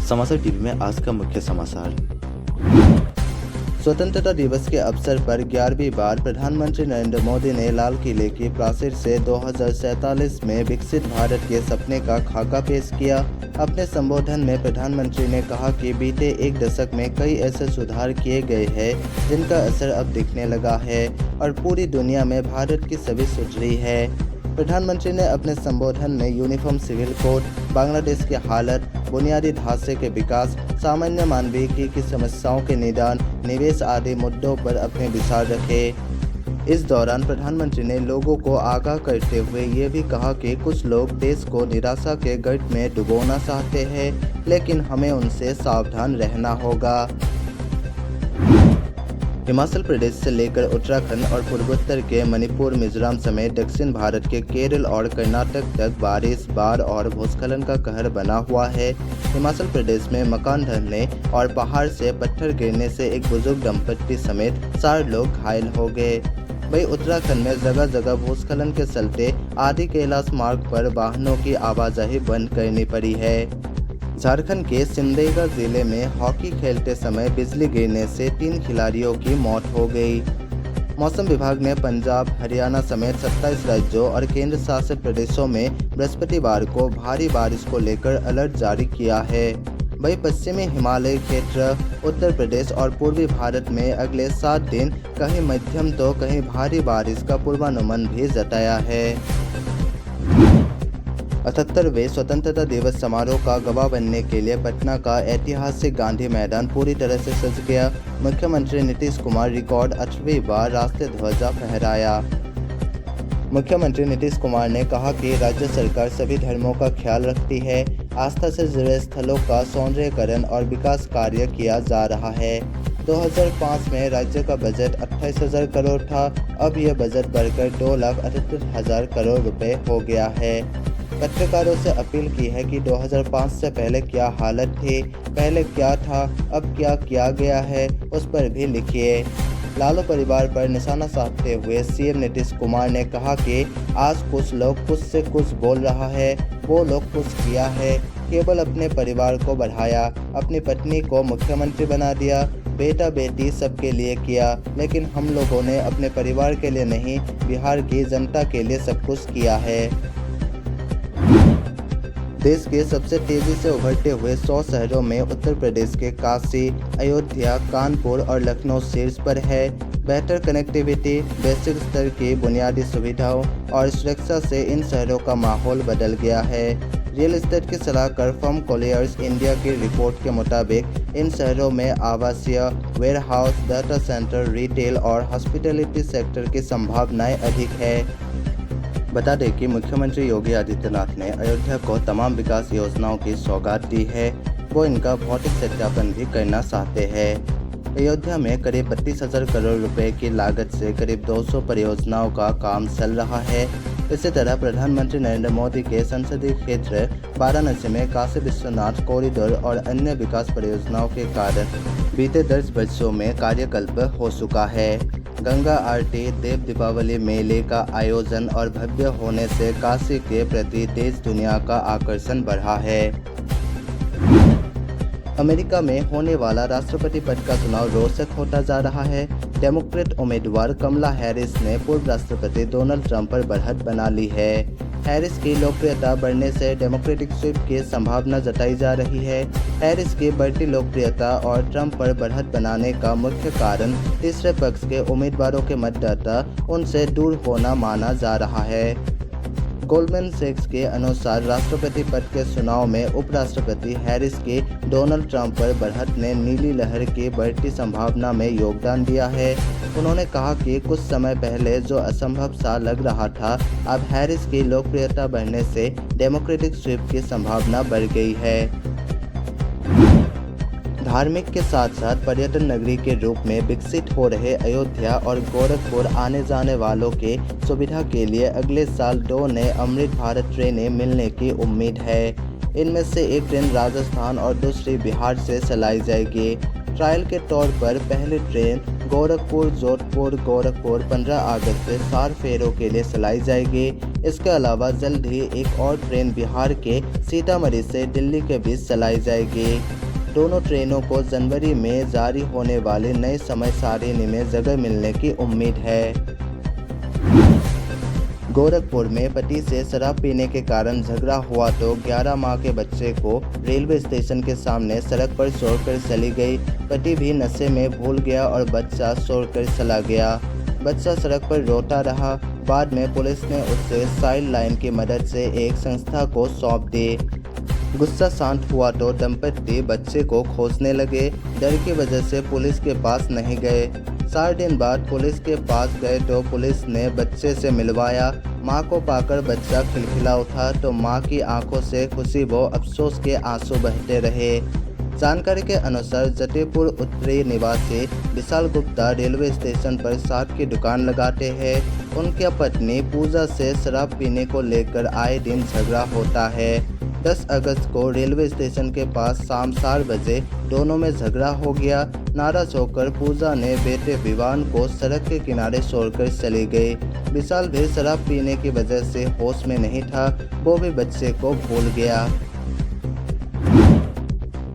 समाचार टीवी में आज का मुख्य समाचार। स्वतंत्रता दिवस के अवसर पर 11वीं बार प्रधानमंत्री नरेंद्र मोदी ने लाल किले की प्राचीर से 2047 में विकसित भारत के सपने का खाका पेश किया। अपने संबोधन में प्रधानमंत्री ने कहा कि बीते एक दशक में कई ऐसे सुधार किए गए हैं जिनका असर अब दिखने लगा है और पूरी दुनिया में भारत की छवि सुधरी है। प्रधानमंत्री ने अपने संबोधन में यूनिफॉर्म सिविल कोड, बांग्लादेश की हालत, बुनियादी ढांचे के विकास, सामान्य मानवीय की समस्याओं के निदान, निवेश आदि मुद्दों पर अपने विचार रखे। इस दौरान प्रधानमंत्री ने लोगों को आगाह करते हुए ये भी कहा कि कुछ लोग देश को निराशा के गर्त में डुबोना चाहते हैं, लेकिन हमें उनसे सावधान रहना होगा। हिमाचल प्रदेश से लेकर उत्तराखंड और पूर्वोत्तर के मणिपुर, मिजोरम समेत दक्षिण भारत के केरल और कर्नाटक तक बारिश, बाढ़ और भूस्खलन का कहर बना हुआ है। हिमाचल प्रदेश में मकान ढहने और पहाड़ से पत्थर गिरने से एक बुजुर्ग दंपत्ति समेत 4 लोग घायल हो गए। वहीं उत्तराखंड में जगह जगह भूस्खलन के चलते आदि कैलाश मार्ग पर वाहनों की आवाजाही बंद करनी पड़ी है। झारखंड के सिमडेगा जिले में हॉकी खेलते समय बिजली गिरने से 3 खिलाड़ियों की मौत हो गई। मौसम विभाग ने पंजाब, हरियाणा समेत 27 राज्यों और केंद्र शासित प्रदेशों में बृहस्पतिवार को भारी बारिश को लेकर अलर्ट जारी किया है। वहीं पश्चिमी हिमालय क्षेत्र, उत्तर प्रदेश और पूर्वी भारत में अगले 7 दिन कहीं मध्यम तो कहीं भारी बारिश का पूर्वानुमान भी जताया है। 78वें स्वतंत्रता दिवस समारोह का गवाह बनने के लिए पटना का ऐतिहासिक गांधी मैदान पूरी तरह से सज गया। मुख्यमंत्री नीतीश कुमार रिकॉर्ड 8वीं बार राष्ट्रीय ध्वजा फहराया। मुख्यमंत्री नीतीश कुमार ने कहा कि राज्य सरकार सभी धर्मों का ख्याल रखती है। आस्था से जुड़े स्थलों का सौंदर्यीकरण और विकास कार्य किया जा रहा है। 2005 में राज्य का बजट 28,000 करोड़ था। अब यह बजट बढ़कर 2,78,000 करोड़ रुपए हो गया है। पत्रकारों से अपील की है कि 2005 से पहले क्या हालत थी, पहले क्या था, अब क्या किया गया है, उस पर भी लिखिए। लालू परिवार पर निशाना साधते हुए सीएम नीतीश कुमार ने कहा कि आज कुछ लोग कुछ से कुछ बोल रहा है, वो लोग कुछ किया है, केवल अपने परिवार को बढ़ाया, अपनी पत्नी को मुख्यमंत्री बना दिया, बेटा बेटी सबके लिए किया, लेकिन हम लोगों ने अपने परिवार के लिए नहीं, बिहार की जनता के लिए सब कुछ किया है। देश के सबसे तेजी से उभरते हुए 100 शहरों में उत्तर प्रदेश के काशी, अयोध्या, कानपुर और लखनऊ शीर्ष पर है। बेहतर कनेक्टिविटी, वैश्विक स्तर की बुनियादी सुविधाओं और सुरक्षा से इन शहरों का माहौल बदल गया है। रियल एस्टेट की सलाहकार फर्म कोलियर्स इंडिया की रिपोर्ट के मुताबिक इन शहरों में आवासीय, वेयरहाउस, डाटा सेंटर, रिटेल और हॉस्पिटैलिटी सेक्टर की संभावनाएं अधिक है। बता दें कि मुख्यमंत्री योगी आदित्यनाथ ने अयोध्या को तमाम विकास योजनाओं की सौगात दी है। वो इनका भौतिक सत्यापन भी करना चाहते हैं। अयोध्या में करीब 32,000 करोड़ रुपए की लागत से करीब 200 परियोजनाओं का काम चल रहा है। इसी तरह प्रधानमंत्री नरेंद्र मोदी के संसदीय क्षेत्र वाराणसी में काशी विश्वनाथ कॉरिडोर और अन्य विकास परियोजनाओं के कारण बीते 10 वर्षों में कार्यकल्प हो चुका है। गंगा आरती, देव दीपावली मेले का आयोजन और भव्य होने से काशी के प्रति देश दुनिया का आकर्षण बढ़ा है। अमेरिका में होने वाला राष्ट्रपति पद का चुनाव रोचक होता जा रहा है। डेमोक्रेट उम्मीदवार कमला हैरिस ने पूर्व राष्ट्रपति डोनाल्ड ट्रंप पर बढ़त बना ली है। हैरिस की लोकप्रियता बढ़ने से डेमोक्रेटिक स्वीप की संभावना जताई जा रही है। हैरिस की बढ़ती लोकप्रियता और ट्रंप पर बढ़त बनाने का मुख्य कारण तीसरे पक्ष के उम्मीदवारों के मतदाता उनसे दूर होना माना जा रहा है। गोल्डमैन सैक्स के अनुसार राष्ट्रपति पद के चुनाव में उपराष्ट्रपति हैरिस की डोनाल्ड ट्रंप पर बढ़त ने नीली लहर की बढ़ती संभावना में योगदान दिया है। उन्होंने कहा कि कुछ समय पहले जो असंभव सा लग रहा था, अब हैरिस की लोकप्रियता बढ़ने से डेमोक्रेटिक स्वीप की संभावना बढ़ गई है। धार्मिक के साथ साथ पर्यटन नगरी के रूप में विकसित हो रहे अयोध्या और गोरखपुर आने जाने वालों के सुविधा के लिए अगले साल 2 नए अमृत भारत ट्रेनें मिलने की उम्मीद है। इनमें से एक ट्रेन राजस्थान और दूसरी बिहार से चलाई जाएगी। ट्रायल के तौर पर पहली ट्रेन गोरखपुर जोधपुर गोरखपुर 15 अगस्त से 4 फेरों के लिए चलाई जाएगी। इसके अलावा जल्द ही एक और ट्रेन बिहार के सीतामढ़ी से दिल्ली के बीच चलाई जाएगी। दोनों ट्रेनों को जनवरी में जारी होने वाली नई समय सारिणी में जगह मिलने की उम्मीद है। गोरखपुर में पति से शराब पीने के कारण झगड़ा हुआ तो 11 माह के बच्चे को रेलवे स्टेशन के सामने सड़क पर छोड़कर चली गई। पति भी नशे में भूल गया और बच्चा छोड़कर चला गया। बच्चा सड़क पर रोता रहा। बाद में पुलिस ने उसे चाइल्ड लाइन की मदद से एक संस्था को सौंप दी। गुस्सा शांत हुआ तो दंपति बच्चे को खोजने लगे। डर की वजह से पुलिस के पास नहीं गए। 4 दिन बाद पुलिस के पास गए तो पुलिस ने बच्चे से मिलवाया। मां को पाकर बच्चा खिलखिला उठा तो मां की आंखों से खुशी व अफसोस के आंसू बहते रहे। जानकारी के अनुसार जटेपुर उत्तरी निवासी विशाल गुप्ता रेलवे स्टेशन पर साग की दुकान लगाते हैं। उनकी पत्नी पूजा से शराब पीने को लेकर आए दिन झगड़ा होता है। 10 अगस्त को रेलवे स्टेशन के पास शाम 4 बजे दोनों में झगड़ा हो गया। नाराज होकर पूजा ने बेटे विवान को सड़क के किनारे छोड़कर चली गई। विशाल भी शराब पीने की वजह से होश में नहीं था, वो भी बच्चे को भूल गया।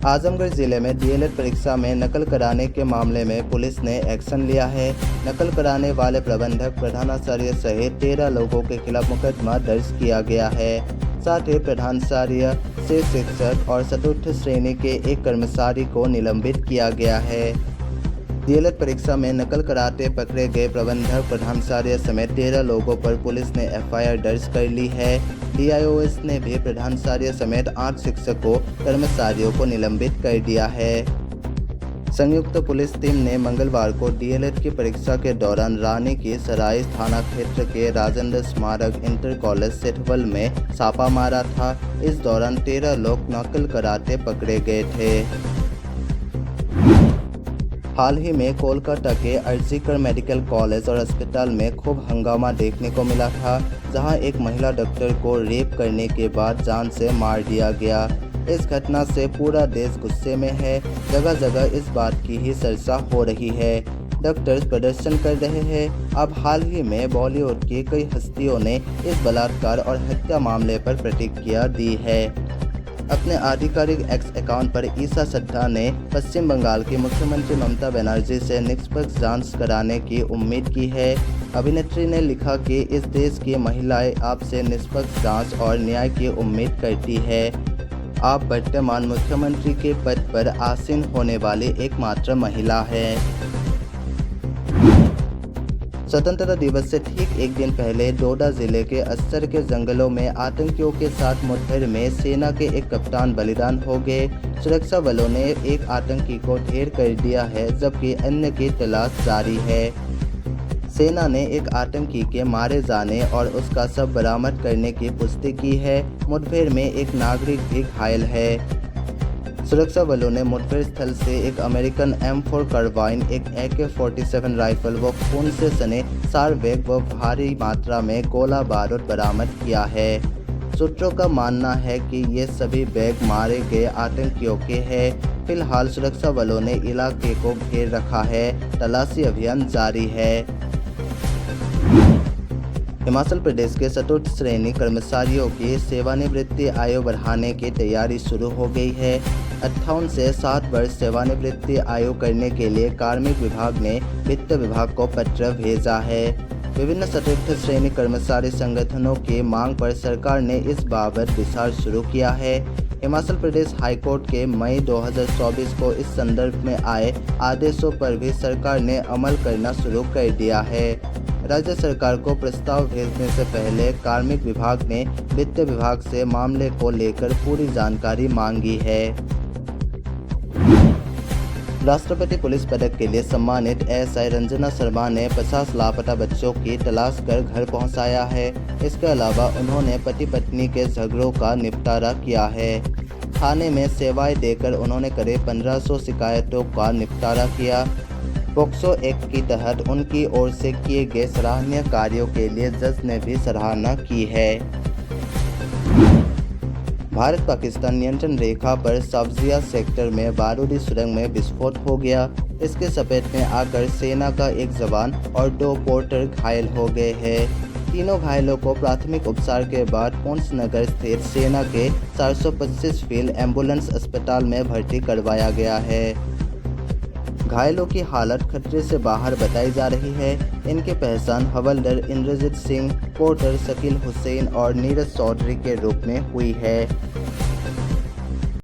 आजमगढ़ जिले में डीएलएड परीक्षा में नकल कराने के मामले में पुलिस ने एक्शन लिया है। नकल कराने वाले प्रबंधक, प्रधानाचार्य सहित 13 लोगों के खिलाफ मुकदमा दर्ज किया गया है। साथ ही प्रधानाचार्य से शिक्षक और चतुर्थ श्रेणी के एक कर्मचारी को निलंबित किया गया है। डीएलएड परीक्षा में नकल कराते पकड़े गए प्रबंधक, प्रधानाचार्य समेत 13 लोगों पर पुलिस ने एफआईआर दर्ज कर ली है। डीआईओएस ने भी प्रधानाचार्य समेत 8 शिक्षकों, कर्मचारियों को निलंबित कर दिया है। संयुक्त पुलिस टीम ने मंगलवार को डीएलएड की परीक्षा के दौरान रानी की सराय थाना क्षेत्र के राजेंद्र स्मारक इंटर कॉलेज सेठवल में छापा मारा था। इस दौरान 13 लोग नकल कराते पकड़े गए थे। हाल ही में कोलकाता के आरजीकर मेडिकल कॉलेज और अस्पताल में खूब हंगामा देखने को मिला था, जहां एक महिला डॉक्टर को रेप करने के बाद जान से मार दिया गया। इस घटना से पूरा देश गुस्से में है। जगह जगह इस बात की ही चर्चा हो रही है। डॉक्टर्स प्रदर्शन कर रहे हैं। अब हाल ही में बॉलीवुड की कई हस्तियों ने इस बलात्कार और हत्या मामले पर प्रतिक्रिया दी है। अपने आधिकारिक एक्स अकाउंट पर ईशा चड्ढा ने पश्चिम बंगाल की मुख्यमंत्री ममता बनर्जी से निष्पक्ष जांच कराने की उम्मीद की है। अभिनेत्री ने लिखा कि इस देश की महिलाएं आपसे निष्पक्ष जांच और न्याय की उम्मीद करती है। आप वर्तमान मुख्यमंत्री के पद पर आसीन होने वाली एकमात्र महिला हैं। स्वतंत्रता दिवस से ठीक एक दिन पहले डोडा जिले के अस्सर के जंगलों में आतंकियों के साथ मुठभेड़ में सेना के एक कप्तान बलिदान हो गए। सुरक्षा बलों ने एक आतंकी को ढेर कर दिया है, जबकि अन्य की तलाश जारी है। सेना ने एक आतंकी के मारे जाने और उसका शव बरामद करने की पुष्टि की है। मुठभेड़ में एक नागरिक भी घायल है। सुरक्षा बलों ने मुठभेड़ स्थल से एक अमेरिकन M4 कार्बाइन, एक AK-47 राइफल व खून से सने 4 बैग व भारी मात्रा में गोला बारूद बरामद किया है। सूत्रों का मानना है कि ये सभी बैग मारे गए आतंकियों के हैं। फिलहाल सुरक्षा बलों ने इलाके को घेर रखा है। तलाशी अभियान जारी है। हिमाचल प्रदेश के चतुर्थ श्रेणी कर्मचारियों की सेवानिवृत्ति आयु बढ़ाने की तैयारी शुरू हो गई है। 58 से 60 वर्ष सेवानिवृत्ति आयु करने के लिए कार्मिक विभाग ने वित्त विभाग को पत्र भेजा है। विभिन्न चतुर्थ श्रेणी कर्मचारी संगठनों की मांग पर सरकार ने इस बाबत विचार शुरू किया है। हिमाचल प्रदेश हाईकोर्ट के मई 2024 को इस संदर्भ में आए आदेशों पर भी सरकार ने अमल करना शुरू कर दिया है। राज्य सरकार को प्रस्ताव भेजने से पहले कार्मिक विभाग ने वित्त विभाग से मामले को लेकर पूरी जानकारी मांगी है। राष्ट्रपति पुलिस पदक के लिए सम्मानित एएसआई रंजना शर्मा ने 50 लापता बच्चों की तलाश कर घर पहुंचाया है। इसके अलावा उन्होंने पति पत्नी के झगड़ों का निपटारा किया है। थाने में सेवाएं देकर उन्होंने करीब 1500 शिकायतों का निपटारा किया। पोक्सो एक्ट की तहत उनकी ओर से किए गए सराहनीय कार्यों के लिए जज ने भी सराहना की है। भारत पाकिस्तान नियंत्रण रेखा पर सब्जिया सेक्टर में बारूदी सुरंग में विस्फोट हो गया। इसके चपेट में आकर सेना का एक जवान और 2 पोर्टर घायल हो गए हैं। तीनों घायलों को प्राथमिक उपचार के बाद पुंछ नगर स्थित सेना के 425 फील्ड एम्बुलेंस अस्पताल में भर्ती करवाया गया है। घायलों की हालत खतरे से बाहर बताई जा रही है। इनकी पहचान हवलदार इंद्रजीत सिंह, पोर्टर शकील हुसैन और नीरज चौधरी के रूप में हुई है।